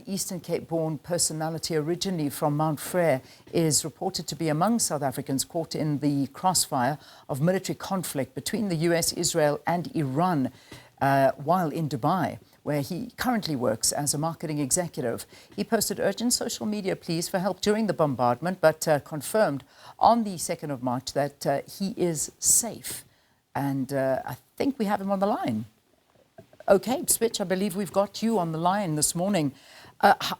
Eastern Cape-born personality originally from Mount Frere is reported to be among South Africans caught in the crossfire of military conflict between the US, Israel and Iran while in Dubai, where he currently works as a marketing executive. He posted urgent social media pleas for help during the bombardment, but confirmed on the 2nd of March that he is safe. And I think we have him on the line. Okay, Spitch, I believe we've got you on the line this morning. Yes,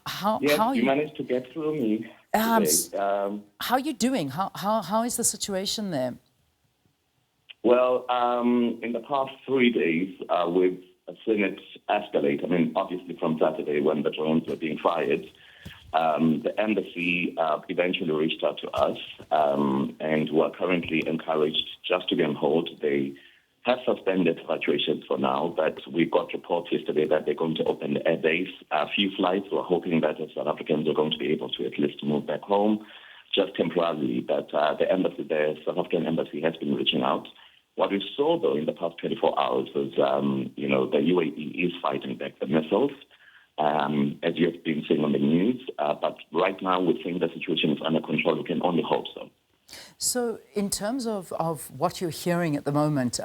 you managed to get through me today. How are you doing? How is the situation there? Well, in the past 3 days, we've seen it escalate. I mean, obviously from Saturday when the drones were being fired, the embassy eventually reached out to us and we're currently encouraged just to be on hold. They have suspended evacuations for now, but we got reports yesterday that they're going to open the airbase. A few flights, we're hoping that the South Africans are going to be able to at least move back home, just temporarily. But the embassy, the South African embassy has been reaching out. What we saw, though, in the past 24 hours was, the UAE is fighting back the missiles, as you have been seeing on the news. But right now, we think the situation is under control. We can only hope so. So in terms of what you're hearing at the moment,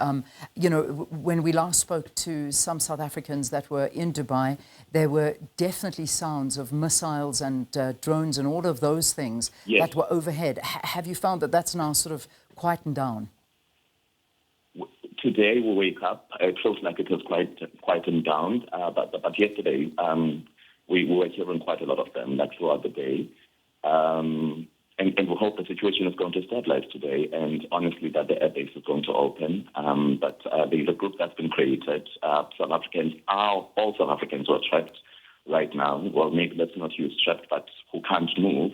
when we last spoke to some South Africans that were in Dubai, there were definitely sounds of missiles and drones and all of those things that were overhead. Have you found that that's now sort of quietened down? Today we wake up, it feels like it was quietened down, but yesterday we were hearing quite a lot of them, like throughout the day. And we hope the situation is going to stabilize today, and honestly that the airbase is going to open. But there's a group that's been created. All South Africans who are trapped right now, well, maybe let's not use trapped, but who can't move,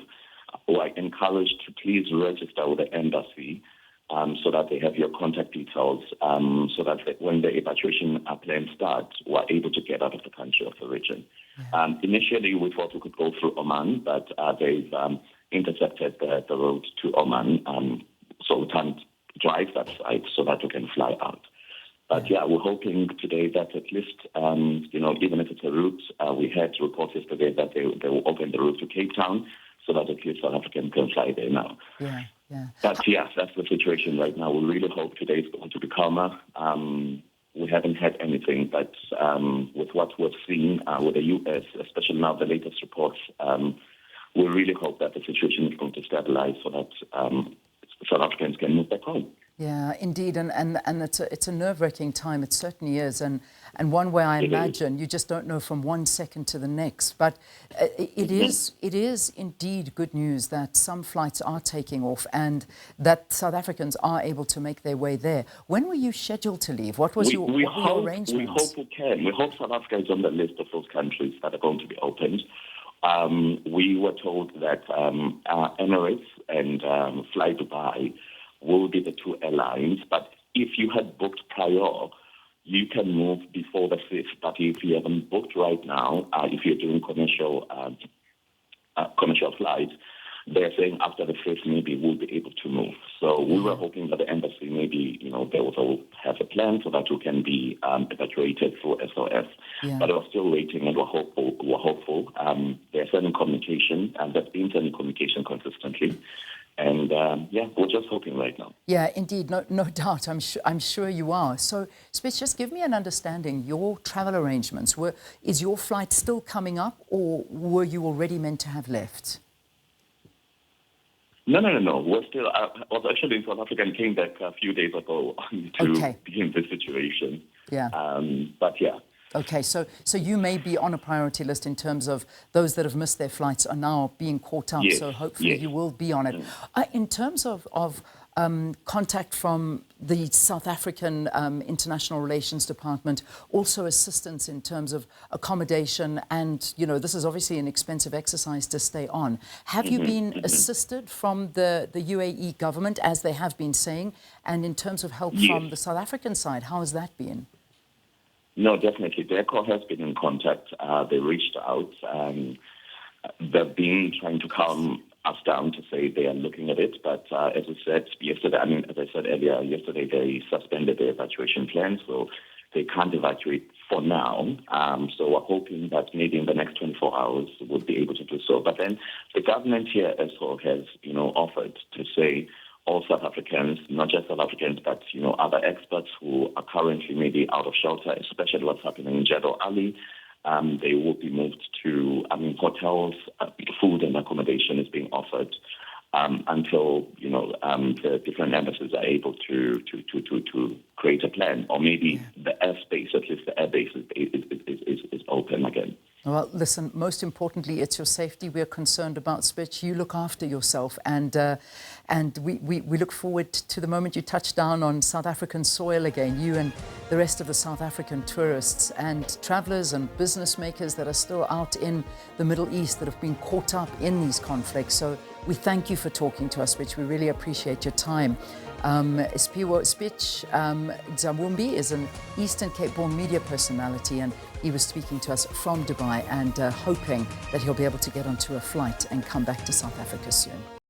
who are encouraged to please register with the embassy so that they have your contact details, so that when the evacuation plan starts, we're able to get out of the country, of the region. Yeah. Initially, we thought we could go through Oman, but they've intercepted the road to Oman, so we can't drive that side so that we can fly out. But yeah, we're hoping today that at least, even if it's a route, we had reports yesterday that they will open the route to Cape Town so that at least South Africans can fly there now. Yeah, yeah. But yeah, that's the situation right now. We really hope today is going to be calmer. We haven't had anything, but with what we've seen with the US, especially now the latest reports, we really hope that the situation is going to stabilize so that South Africans can move back home. Yeah, indeed, and it's a nerve-wracking time. It certainly is, and one where I imagine you just don't know from one second to the next. But it is indeed good news that some flights are taking off and that South Africans are able to make their way there. When were you scheduled to leave? What was your arrangements? We hope we can. We hope South Africa is on the list of those countries that are going to be opened. We were told that Emirates and Fly Dubai will be the two airlines, but if you had booked prior, you can move before the 5th. But if you haven't booked right now, if you're doing commercial flights, they're saying after the 5th maybe we'll be able to move. So we were hoping that the embassy maybe, they will have a plan so that we can be evacuated through SOS. Yeah. But we're still waiting and we're hopeful. They're sending communication, and there's been sending communication consistently. And we're just hoping right now. Yeah, indeed, no doubt. I'm sure you are. So, Spitch, just give me an understanding. Your travel arrangements, is your flight still coming up, or were you already meant to have left? No. We're still. I was actually in South Africa and came back a few days ago to be in this situation. Yeah. But yeah. Okay, so you may be on a priority list in terms of those that have missed their flights are now being caught up. Yes, so hopefully you will be on it. In terms of contact from the South African International Relations Department, also assistance in terms of accommodation, and this is obviously an expensive exercise to stay on. Have you been assisted from the UAE government, as they have been saying, and in terms of help from the South African side, how has that been? No, definitely. The ECHO has been in contact. They reached out. They've been trying to calm us down to say they are looking at it. But as I said yesterday, as I said earlier, yesterday they suspended the evacuation plan. So they can't evacuate for now. So we're hoping that maybe in the next 24 hours we'll be able to do so. But then the government here as well has, offered to say all South Africans, not just South Africans, but, other experts who are currently maybe out of shelter, especially what's happening in Jebel Ali, they will be moved to, hotels, food and accommodation is being offered until, the different embassies are able to create a plan, or maybe the airspace, at least the airbase is open again. Well, listen, most importantly, it's your safety we're concerned about, Spitch. You look after yourself, and we look forward to the moment you touch down on South African soil again, you and the rest of the South African tourists and travellers and business makers that are still out in the Middle East that have been caught up in these conflicts. So we thank you for talking to us, Spitch. We really appreciate your time. Spitch Nzawumbi is an Eastern Cape-born media personality, and he was speaking to us from Dubai and hoping that he'll be able to get onto a flight and come back to South Africa soon.